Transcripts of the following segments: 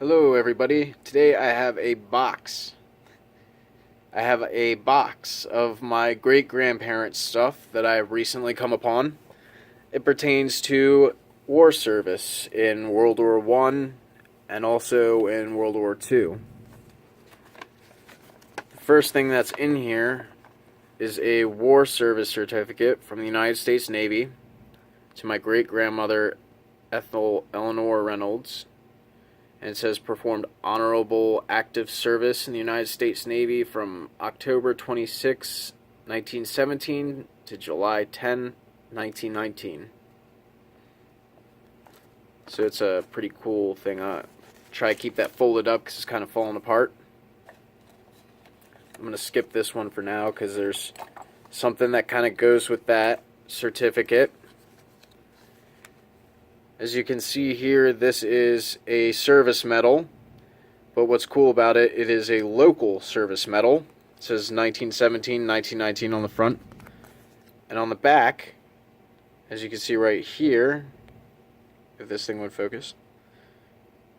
Hello everybody. Today I have a box. I have a box of my great-grandparents' stuff that I've recently come upon. It pertains to war service in World War One and also in World War Two. The first thing that's in here is a war service certificate from the United States Navy to my great-grandmother Ethel Eleanor Reynolds. And it says performed honorable active service in the United States Navy from October 26, 1917 to July 10, 1919. So it's a pretty cool thing. Try to keep that folded up because it's kind of falling apart. I'm going to skip this one for now because there's something that kind of goes with that certificate. As you can see here, this is a service medal, but what's cool about it, it is a local service medal. It says 1917, 1919 on the front. And on the back, as you can see right here, if this thing would focus,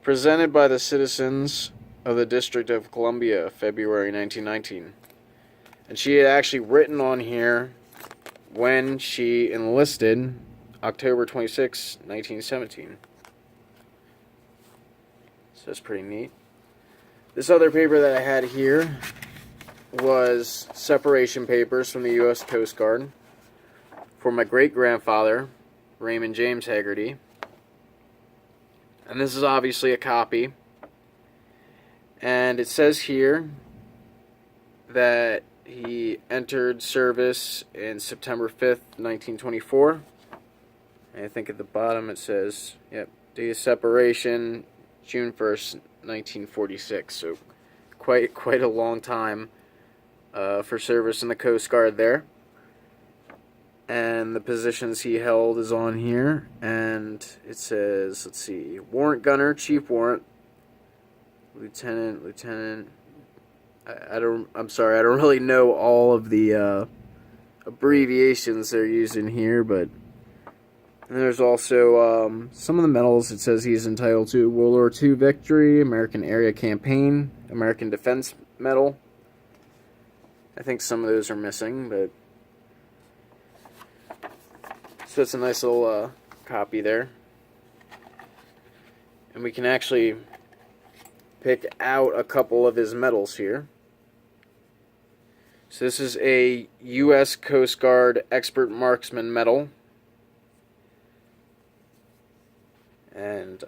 presented by the citizens of the District of Columbia, February 1919. And she had actually written on here when she enlisted, October 26, 1917. So that's pretty neat. This other paper that I had here was separation papers from the U.S. Coast Guard for my great-grandfather, Raymond James Hagerty. And this is obviously a copy. And it says here that he entered service in September 5th, 1924. And I think at the bottom it says, yep, date of separation, June 1st, 1946. So quite a long time for service in the Coast Guard there. And the positions he held is on here. And it says, let's see, warrant gunner, chief warrant, lieutenant. I'm sorry, I don't really know all of the abbreviations they're using here, but. And there's also some of the medals. It says he's entitled to World War II Victory, American Area Campaign, American Defense Medal. I think some of those are missing, but so it's a nice little copy there. And we can actually pick out a couple of his medals here. So this is a U.S. Coast Guard Expert Marksman Medal. And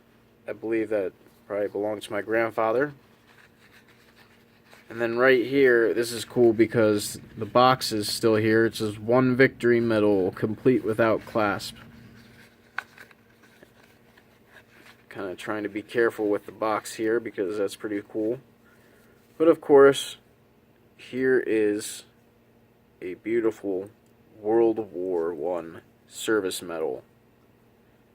I believe that probably belongs to my grandfather. And then right here, this is cool because the box is still here. It says one victory medal, complete without clasp. Kind of trying to be careful with the box here because that's pretty cool. But of course, here is a beautiful World War I service medal.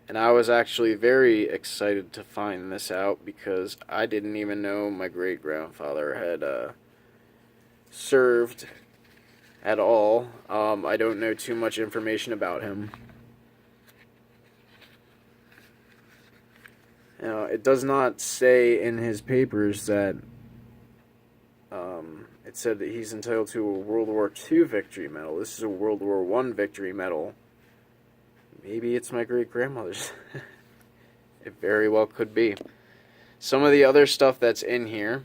And I was actually very excited to find this out because I didn't even know my great-grandfather had served at all. I don't know too much information about him. Now, it does not say in his papers that it said that he's entitled to a World War II Victory Medal. This is a World War I Victory Medal. Maybe it's my great-grandmother's. It very well could be. Some of the other stuff that's in here.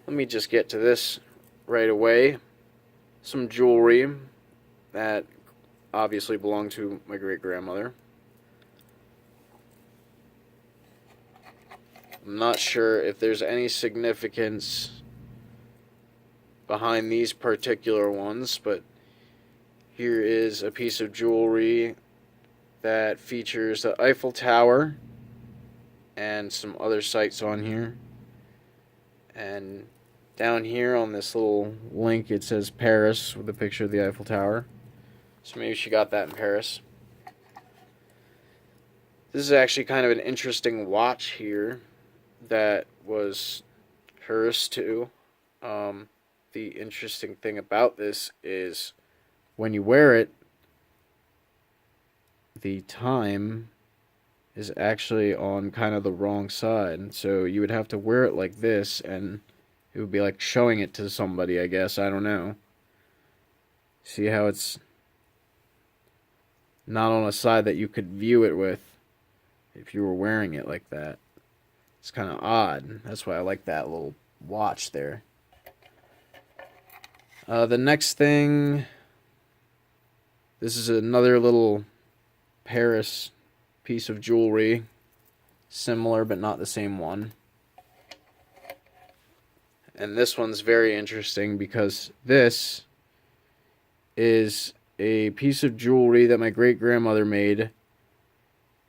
Let me just get to this right away. Some jewelry that obviously belonged to my great-grandmother. I'm not sure if there's any significance behind these particular ones, but here is a piece of jewelry that features the Eiffel Tower and some other sites on here. And down here on this little link it says Paris with a picture of the Eiffel Tower. So maybe she got that in Paris. This is actually kind of an interesting watch here that was hers too. The interesting thing about this is when you wear it, the time is actually on kind of the wrong side. So you would have to wear it like this, and it would be like showing it to somebody, I guess. I don't know. See how it's not on a side that you could view it with if you were wearing it like that. It's kind of odd. That's why I like that little watch there. The next thing, this is another little Paris piece of jewelry. Similar, but not the same one. And this one's very interesting because this is a piece of jewelry that my great-grandmother made.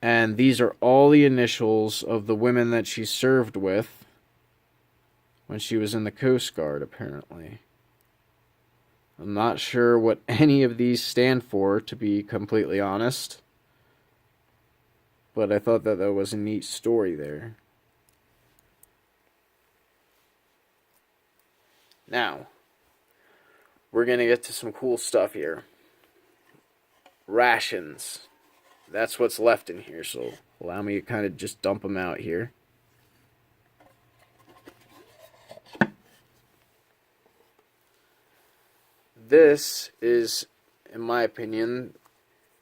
And these are all the initials of the women that she served with when she was in the Coast Guard, apparently. I'm not sure what any of these stand for, to be completely honest. But I thought that that was a neat story there. Now, we're going to get to some cool stuff here. Rations. That's what's left in here, so allow me to kind of just dump them out here. This is, in my opinion,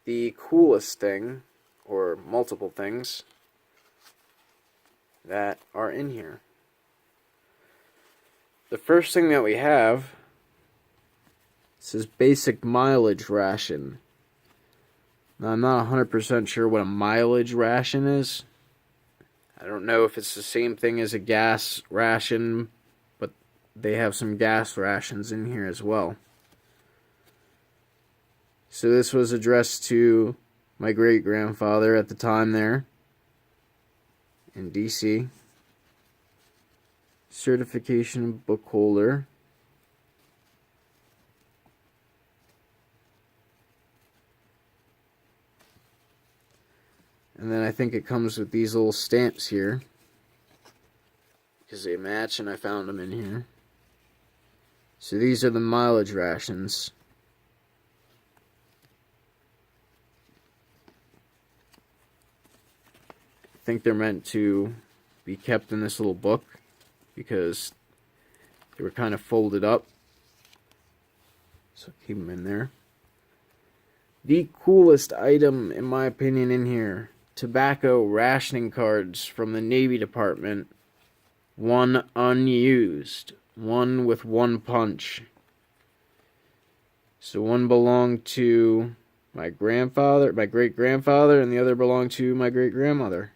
the coolest thing, or multiple things, that are in here. The first thing that we have, says basic mileage ration. Now, I'm not 100% sure what a mileage ration is. I don't know if it's the same thing as a gas ration, but they have some gas rations in here as well. So this was addressed to my great-grandfather at the time there in D.C. Certification book holder. And then I think it comes with these little stamps here, because they match and I found them in here. So these are the mileage rations. I think they're meant to be kept in this little book because they were kind of folded up. So keep them in there. The coolest item, in my opinion, in here. Tobacco rationing cards from the Navy Department. One unused. One with one punch. So one belonged to my grandfather, my great-grandfather, and the other belonged to my great-grandmother.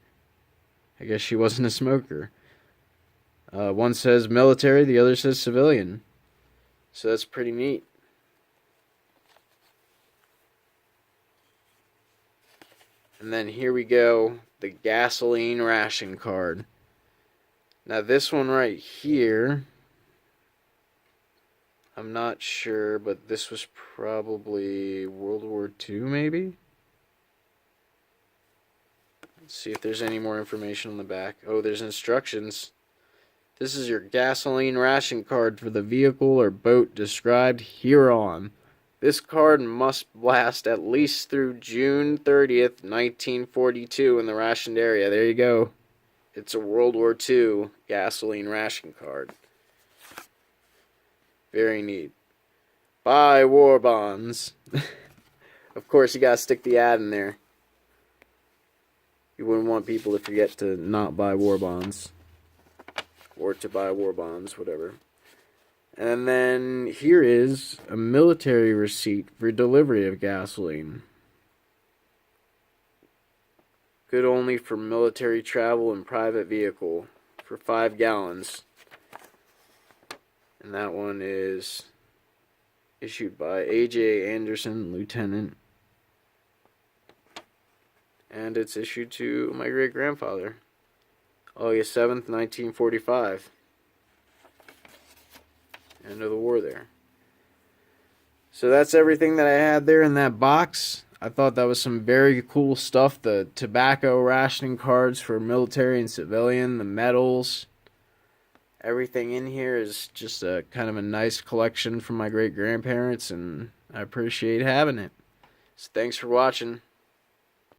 I guess she wasn't a smoker. One says military, the other says civilian. So that's pretty neat. And then here we go, the gasoline ration card. Now this one right here, I'm not sure, but this was probably World War II maybe? Let's see if there's any more information on the back. Oh, there's instructions. This is your gasoline ration card for the vehicle or boat described hereon. This card must last at least through June 30th, 1942 in the rationed area. There you go. It's a World War II gasoline ration card. Very neat. Buy war bonds. Of course, you gotta stick the ad in there. You wouldn't want people to forget to not buy war bonds. Or to buy war bonds, whatever. And then here is a military receipt for delivery of gasoline. Good only for military travel and private vehicle for 5 gallons. And that one is issued by A.J. Anderson, Lieutenant. And it's issued to my great-grandfather. August 7th, 1945. End of the war there. So that's everything that I had there in that box. I thought that was some very cool stuff. The tobacco rationing cards for military and civilian, the medals. Everything in here is just a kind of a nice collection from my great-grandparents, and I appreciate having it. So thanks for watching.